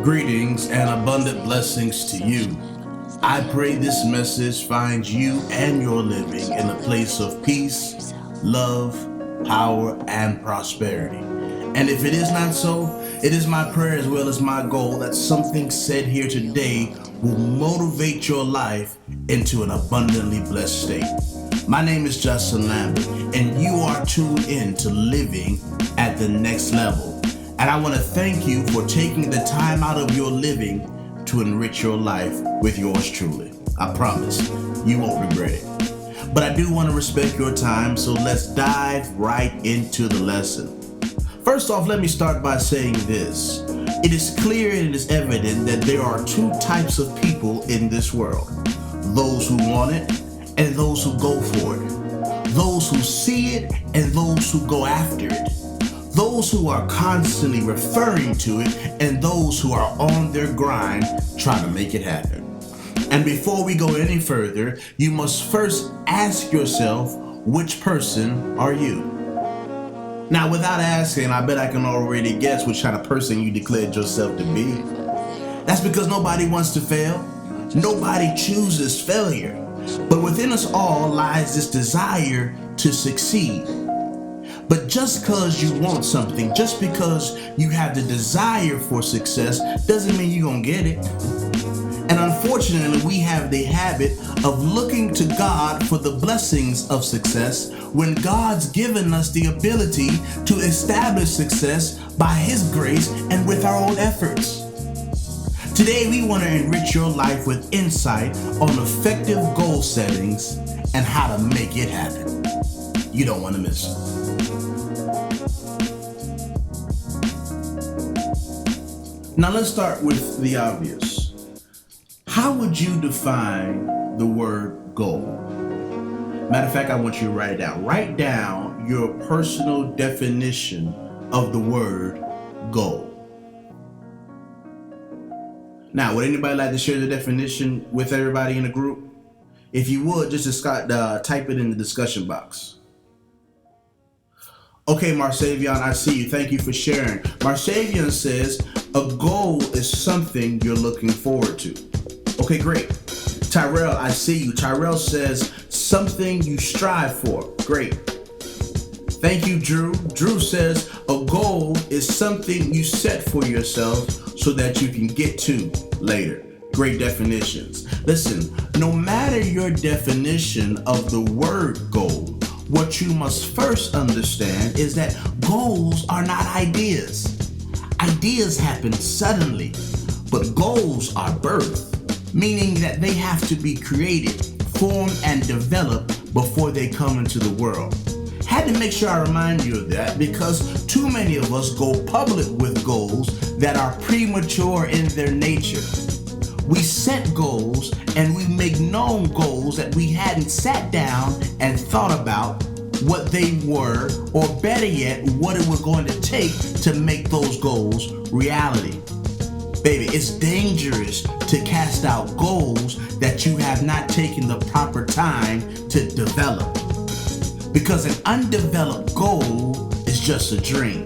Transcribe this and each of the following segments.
Greetings and abundant blessings to you. I pray this message finds you and your living in a place of peace, love, power, and prosperity. And if it is not so, it is my prayer as well as my goal that something said here today will motivate your life into an abundantly blessed state. My name is Justin Lambert, and you are tuned in to Living at the Next Level. And I want to thank you for taking the time out of your living to enrich your life with yours truly. I promise you won't regret it. But I do want to respect your time, so let's dive right into the lesson. First off, let me start by saying this. It is clear and it is evident that there are two types of people in this world. Those who want it and those who go for it. Those who see it and those who go after it. Those who are constantly referring to it and those who are on their grind trying to make it happen. And before we go any further, you must first ask yourself, which person are you? Now, without asking, I bet I can already guess which kind of person you declared yourself to be. That's because nobody wants to fail. Nobody chooses failure. But within us all lies this desire to succeed. But just because you want something, just because you have the desire for success, doesn't mean you're going to get it. And unfortunately, we have the habit of looking to God for the blessings of success when God's given us the ability to establish success by His grace and with our own efforts. Today, we want to enrich your life with insight on effective goal settings and how to make it happen. You don't want to miss it. Now let's start with the obvious. How would you define the word goal? Matter of fact, I want you to write it down. Write down your personal definition of the word goal. Now, would anybody like to share the definition with everybody in the group? If you would, just type it in the discussion box. Okay, Marsavian, I see you. Thank you for sharing. Marsavian says, a goal is something you're looking forward to. Okay, great. Tyrell, I see you. Tyrell says, something you strive for. Great. Thank you, Drew. Drew says, a goal is something you set for yourself so that you can get to later. Great definitions. Listen, no matter your definition of the word goal, what you must first understand is that goals are not ideas. Ideas happen suddenly, but goals are birthed, meaning that they have to be created, formed, and developed before they come into the world. Had to make sure I remind you of that because too many of us go public with goals that are premature in their nature. We set goals and we make known goals that we hadn't sat down and thought about what they were, or better yet, what it was going to take to make those goals reality. Baby, it's dangerous to cast out goals that you have not taken the proper time to develop. Because an undeveloped goal is just a dream.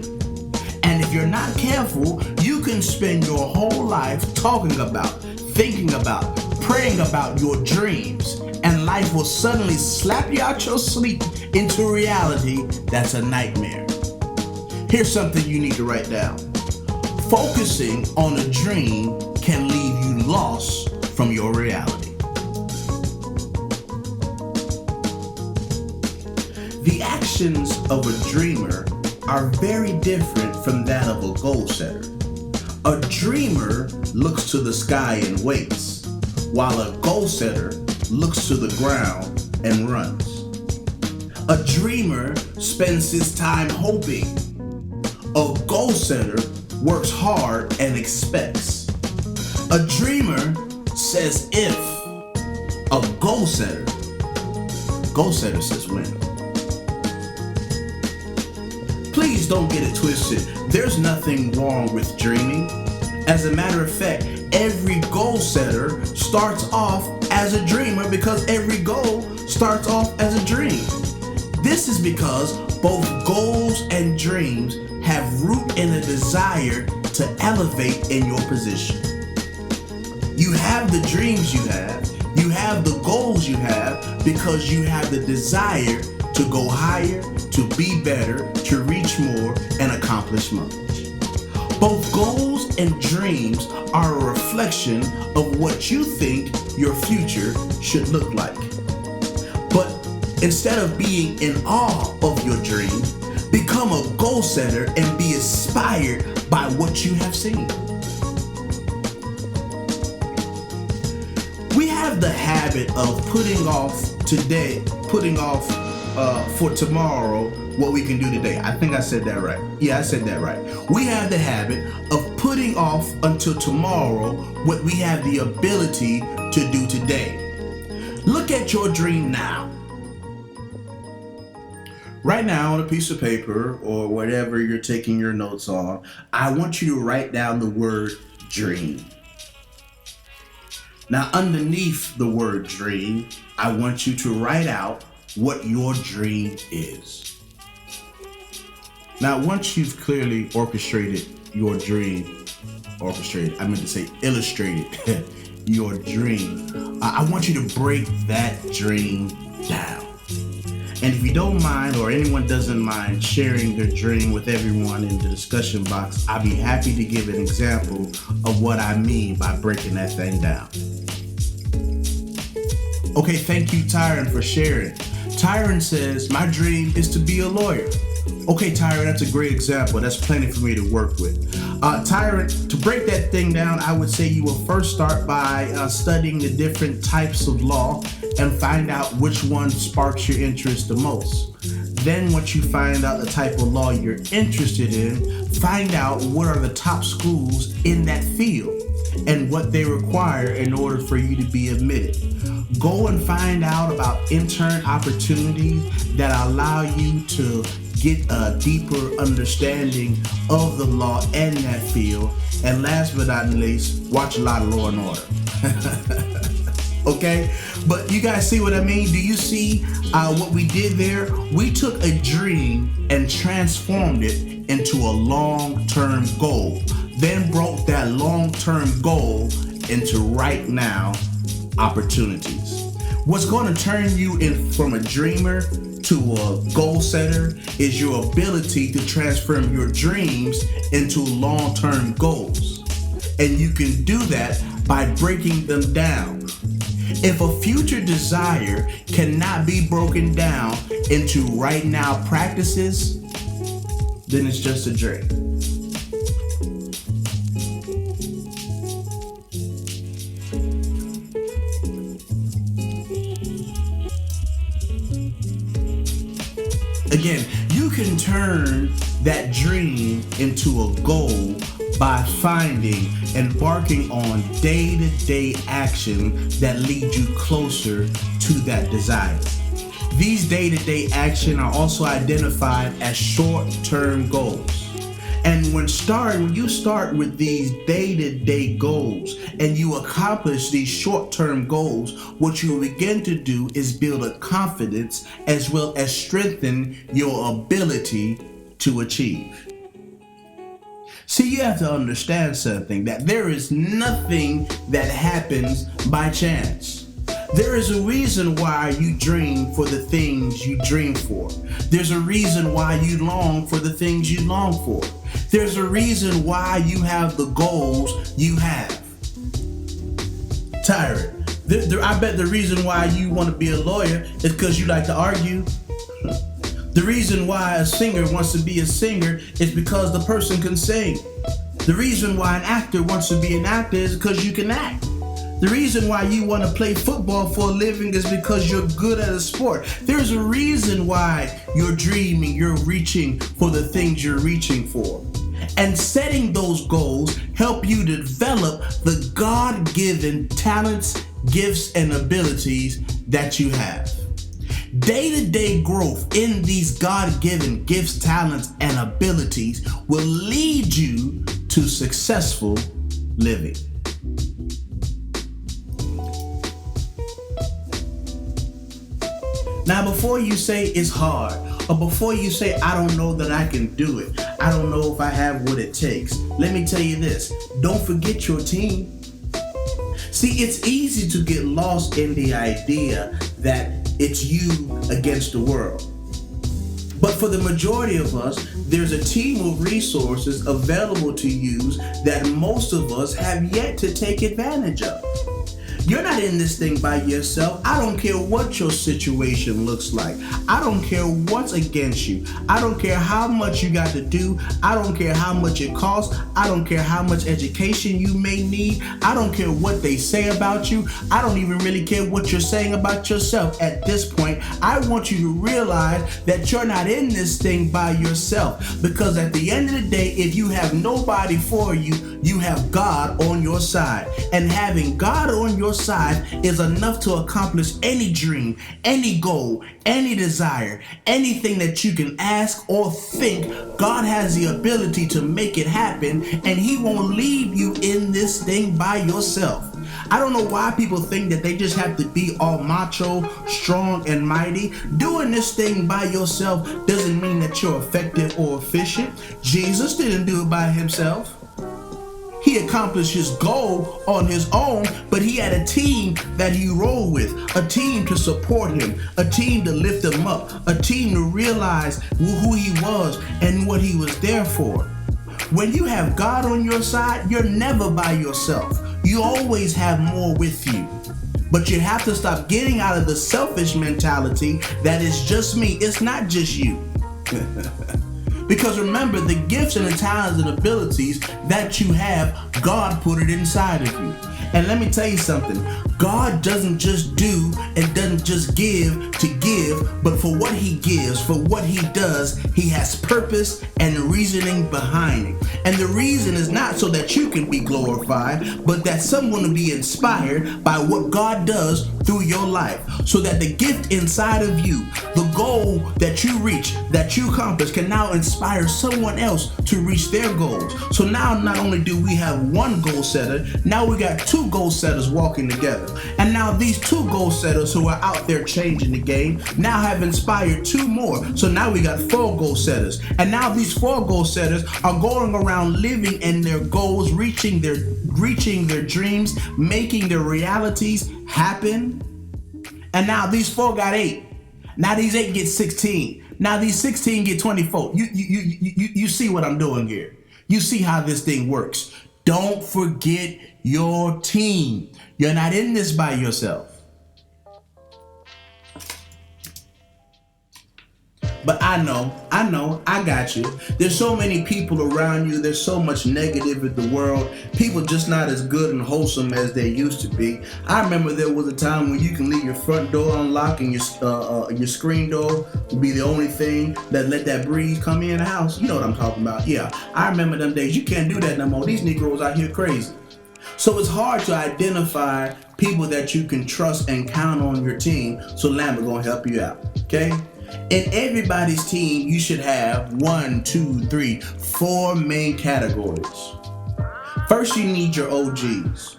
And if you're not careful, you can spend your whole life talking about, thinking about, praying about your dreams, and life will suddenly slap you out your sleep into reality that's a nightmare. Here's something you need to write down. Focusing on a dream can leave you lost from your reality. The actions of a dreamer are very different from that of a goal setter. A dreamer looks to the sky and waits, while a goal setter looks to the ground and runs. A dreamer spends his time hoping. A goal setter works hard and expects. A dreamer says if. A goal setter says when. Please don't get it twisted. There's nothing wrong with dreaming. As a matter of fact, every goal setter starts off as a dreamer because every goal starts off as a dream. This is because both goals and dreams have root in a desire to to elevate in your position. You have the dreams you have the goals you have because you have the desire to go higher, to be better, to reach more, and accomplish much. Both goals and dreams are a reflection of what you think your future should look like. But instead of being in awe of your dream, become a goal setter and be inspired by what you have seen. We have the habit of putting off for tomorrow what we can do today. I think I said that right. Yeah, I said that right. We have the habit of putting off until tomorrow what we have the ability to do today. Look at your dream now. Right now on a piece of paper or whatever you're taking your notes on, I want you to write down the word dream. Now, underneath the word dream, I want you to write out what your dream is. Now, once you've clearly illustrated your dream, your dream, I want you to break that dream down. And if you don't mind, or anyone doesn't mind sharing their dream with everyone in the discussion box, I'll be happy to give an example of what I mean by breaking that thing down. Okay, thank you, Tyron, for sharing. Tyron says, my dream is to be a lawyer. Okay, Tyron, that's a great example. That's plenty for me to work with. Tyron, to break that thing down, I would say you will first start by studying the different types of law and find out which one sparks your interest the most. Then once you find out the type of law you're interested in, find out what are the top schools in that field and what they require in order for you to be admitted. Go and find out about intern opportunities that allow you to get a deeper understanding of the law and that field. And last but not least, watch a lot of Law and Order. Okay, but you guys see what I mean? Do you see what we did there? We took a dream and transformed it into a long-term goal, then broke that long-term goal into right now opportunities. What's going to turn you in from a dreamer to a goal setter is your ability to transform your dreams into long-term goals. And you can do that by breaking them down. If a future desire cannot be broken down into right now practices, then it's just a dream. Again, you can turn that dream into a goal by finding, embarking on day-to-day action that lead you closer to that desire. These day-to-day action are also identified as short-term goals. And when you start with these day-to-day goals and you accomplish these short-term goals, what you will begin to do is build a confidence as well as strengthen your ability to achieve. See, you have to understand something, that there is nothing that happens by chance. There is a reason why you dream for the things you dream for. There's a reason why you long for the things you long for. There's a reason why you have the goals you have. Tyron, I bet the reason why you want to be a lawyer is because you like to argue. The reason why a singer wants to be a singer is because the person can sing. The reason why an actor wants to be an actor is because you can act. The reason why you want to play football for a living is because you're good at a sport. There's a reason why you're dreaming, you're reaching for the things you're reaching for. And setting those goals help you develop the God-given talents, gifts, and abilities that you have. Day-to-day growth in these God-given gifts, talents, and abilities will lead you to successful living. Now, before you say it's hard, or before you say, I don't know that I can do it, I don't know if I have what it takes, let me tell you this, don't forget your team. See, it's easy to get lost in the idea that it's you against the world. But for the majority of us, there's a team of resources available to use that most of us have yet to take advantage of. You're not in this thing by yourself. I don't care what your situation looks like. I don't care what's against you. I don't care how much you got to do. I don't care how much it costs. I don't care how much education you may need. I don't care what they say about you. I don't even really care what you're saying about yourself at this point. I want you to realize that you're not in this thing by yourself, because at the end of the day, if you have nobody for you, you have God on your side. And having God on your side is enough to accomplish any dream, any goal, any desire, anything that you can ask or think. God has the ability to make it happen, and He won't leave you in this thing by yourself. I don't know why people think that they just have to be all macho, strong, and mighty. Doing this thing by yourself doesn't mean that you're effective or efficient. Jesus didn't do it by Himself. He accomplished His goal on His own, but He had a team that He rolled with, a team to support Him, a team to lift Him up, a team to realize who He was and what He was there for. When you have God on your side, you're never by yourself. You always have more with you. But you have to stop getting out of the selfish mentality that it's just me. It's not just you. Because remember, the gifts and the talents and abilities that you have, God put it inside of you. And let me tell you something. God doesn't just do and doesn't just give to give, but for what He gives, for what He does, He has purpose and reasoning behind it. And the reason is not so that you can be glorified, but that someone will be inspired by what God does through your life, so that the gift inside of you, the goal that you reach, that you accomplish, can now inspire someone else to reach their goals. So now not only do we have one goal setter, now we got two goal setters walking together. And now these two goal setters who are out there changing the game now have inspired two more. So now we got four goal setters. And now these four goal setters are going around living in their goals, reaching their dreams, making their realities happen. And now these four got 8. Now these 8 get 16. Now these 16 get 24. You see what I'm doing here. You see how this thing works. Don't forget your team. You're not in this by yourself. But I know, I got you. There's so many people around you. There's so much negative in the world. People just not as good and wholesome as they used to be. I remember there was a time when you can leave your front door unlocked and your screen door would be the only thing that let that breeze come in the house. You know what I'm talking about. Yeah, I remember them days. You can't do that no more. These Negroes out here crazy. So it's hard to identify people that you can trust and count on your team. So Lambert gonna help you out, okay? In everybody's team, you should have 1, 2, 3, 4 main categories. First, you need your OGs.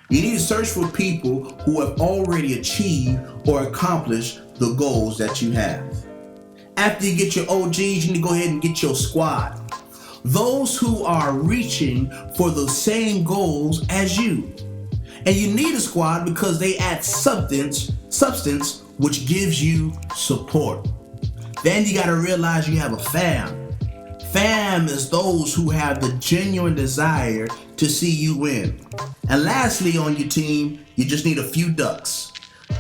You need to search for people who have already achieved or accomplished the goals that you have. After you get your OGs, you need to go ahead and get your squad. Those who are reaching for the same goals as you. And you need a squad because they add substance which gives you support. Then you gotta realize you have a fam. Fam is those who have the genuine desire to see you win. And lastly on your team, you just need a few ducks.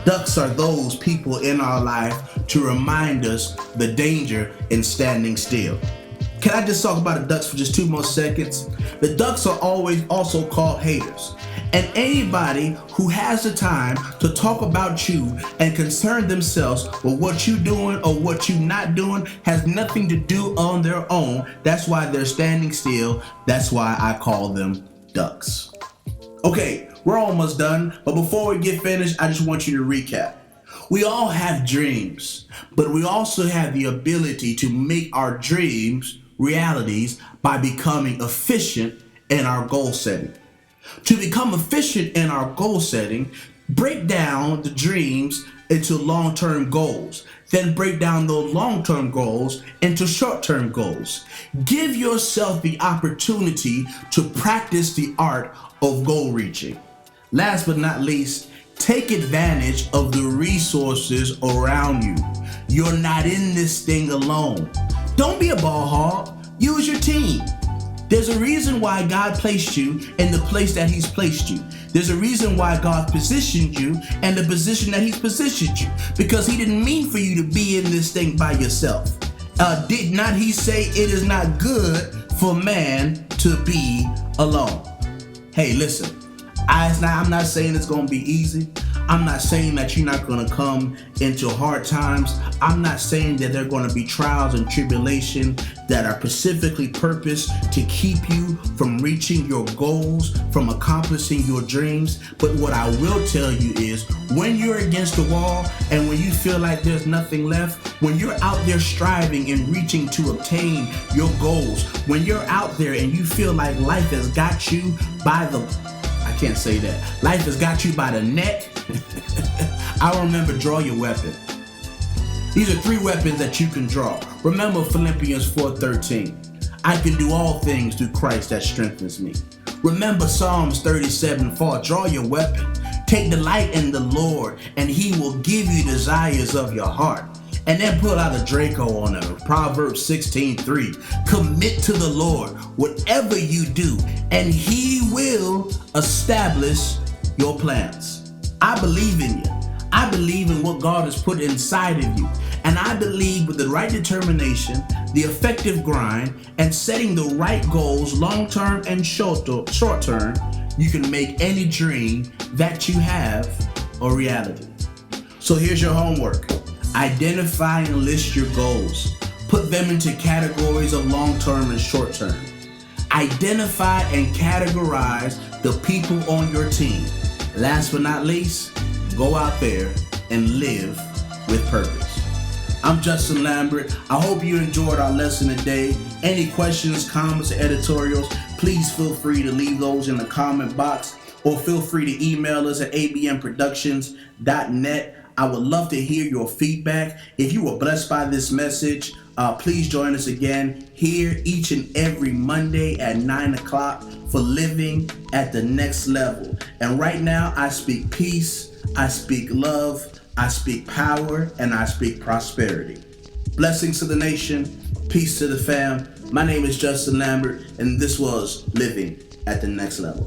Ducks are those people in our life to remind us the danger in standing still. Can I just talk about the ducks for just 2 more seconds? The ducks are always also called haters. And anybody who has the time to talk about you and concern themselves with what you're doing or what you're not doing has nothing to do on their own. That's why they're standing still. That's why I call them ducks. Okay, we're almost done. But before we get finished, I just want you to recap. We all have dreams, but we also have the ability to make our dreams realities by becoming efficient in our goal setting. To become efficient in our goal setting, break down the dreams into long-term goals. Then break down those long-term goals into short-term goals. Give yourself the opportunity to practice the art of goal reaching. Last but not least, take advantage of the resources around you. You're not in this thing alone. Don't be a ball hog. Use your team. There's a reason why God placed you in the place that He's placed you. There's a reason why God positioned you in the position that He's positioned you. Because He didn't mean for you to be in this thing by yourself. Did not He say it is not good for man to be alone? Hey, listen. I'm not saying it's going to be easy. I'm not saying that you're not going to come into hard times. I'm not saying that there are going to be trials and tribulation that are specifically purposed to keep you from reaching your goals, from accomplishing your dreams. But what I will tell you is when you're against the wall and when you feel like there's nothing left, when you're out there striving and reaching to obtain your goals, when you're out there and you feel like life has got you by the can't say that. Life has got you by the neck. I remember, draw your weapon. These are 3 weapons that you can draw. Remember Philippians 4:13. I can do all things through Christ that strengthens me. Remember Psalms 37:4. Draw your weapon. Take delight in the Lord, and He will give you desires of your heart. And then pull out a Draco on it. Proverbs 16:3. Commit to the Lord whatever you do, and He will establish your plans. I believe in you. I believe in what God has put inside of you. And I believe with the right determination, the effective grind, and setting the right goals, long-term and short-term, you can make any dream that you have a reality. So here's your homework. Identify and list your goals. Put them into categories of long-term and short-term. Identify and categorize the people on your team. Last but not least, go out there and live with purpose. I'm Justin Lambert. I hope you enjoyed our lesson today. Any questions, comments, or editorials, please feel free to leave those in the comment box or feel free to email us at abmproductions.net. I would love to hear your feedback. If you were blessed by this message, please join us again here each and every Monday at 9 o'clock for Living at the Next Level. And right now, I speak peace, I speak love, I speak power, and I speak prosperity. Blessings to the nation, peace to the fam. My name is Justin Lambert, and this was Living at the Next Level.